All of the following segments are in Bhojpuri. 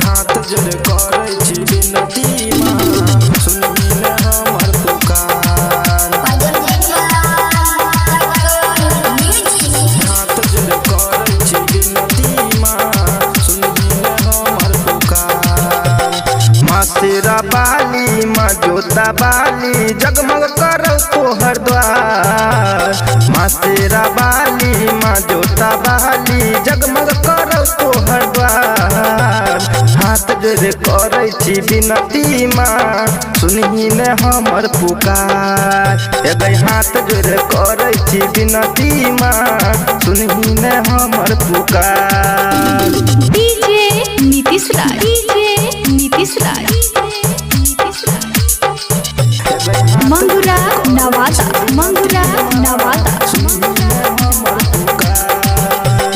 हाथ जोड़ करै छी विनती माँ सुनही न हमर पुकार। हाथ जोड़ करै छी विनती माँ सुनही न हमर पुकार। माँ शेरा बाली माँ जोता बाली जगमग करौ तोहर द्वार। माँ शेरा बाली माँ जोता बाली जगमग करौ तोहर द्वार। हाथ जोड़ करै छी विनती माँ सुनही न हमर पुकार। एगै हाथ जोड़ करै छी विनती माँ सुनही न हमर पुकार। डीजे नीतीश राय, डीजे नीतीश राय, मंगुरा नवादा, मंगुरा नवादा।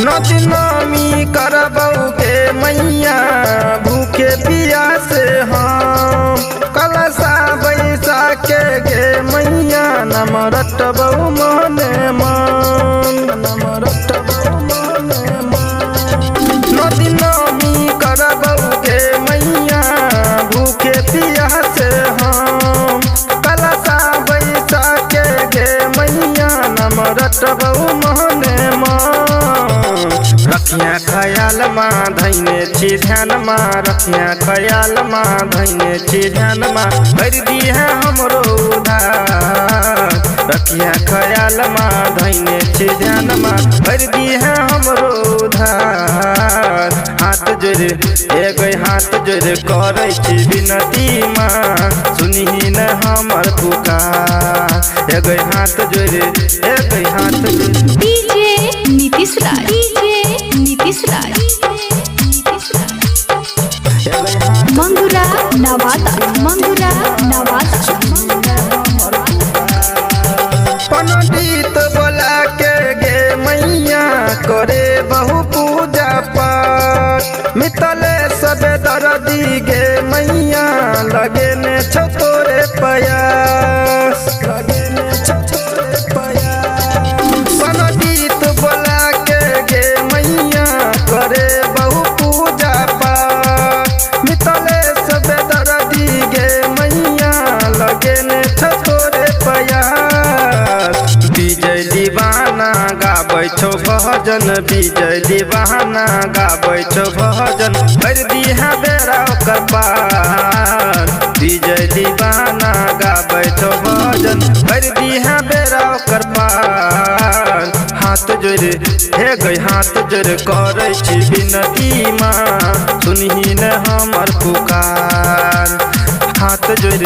नदी नामी करबौ गे मैया भूखे पियासे हम। कलशा बैसा के गे मैया नम रटबौ मने मन, नम रटबौ मने मन। नदी नामी करबौ गे मैया भूखे पियासे हम। कलशा बैसा के गे मैया नम रटबौ मने मन। रखिया ख्याल माँ धैने छी ध्यान माँ, रखिया ख्याल माँ धैने छी ध्यान माँ कर दी है हमरो उधार। रखिया ख्याल माँ धैने छी ध्यान माँ कर दी है हमरो उधार। हाथ जोड़ एगै हाथ जोड़ करै छी विनती माँ सुनही न हमर पुकार। एगै हाथ जोड़ एगै हाथ जोड़। डीजे नीतीश राय, डीजे नीतीश राय, मंगुरा नवादा, मंगुरा नवादा। पंडित बोला के गे मैया करे बहु पूजा पाठ। मितले सबे दर्दी गे मैया लगे ने छो तोरे प्रयास, लगे ने छो तोरे प्रयास। पंडित बोला के गे मैया करे बहु पूजा पाठ। मितले सबे दर्दी गे मैया लगे ने छो तोरे प्रयास। विजय दीवाना गाबै छौ भजन, विजय दीवाना गाबै छौ भजन कर दिहा बेरा ओकर पार। विजय दीवाना गाबै छौ भजन कर दिहा बेरा ओकर पार। हाथ जोड़ हे गै हाथ जोड़ करै छी विनती माँ सुनही न हमर पुकार। हाथ जोड़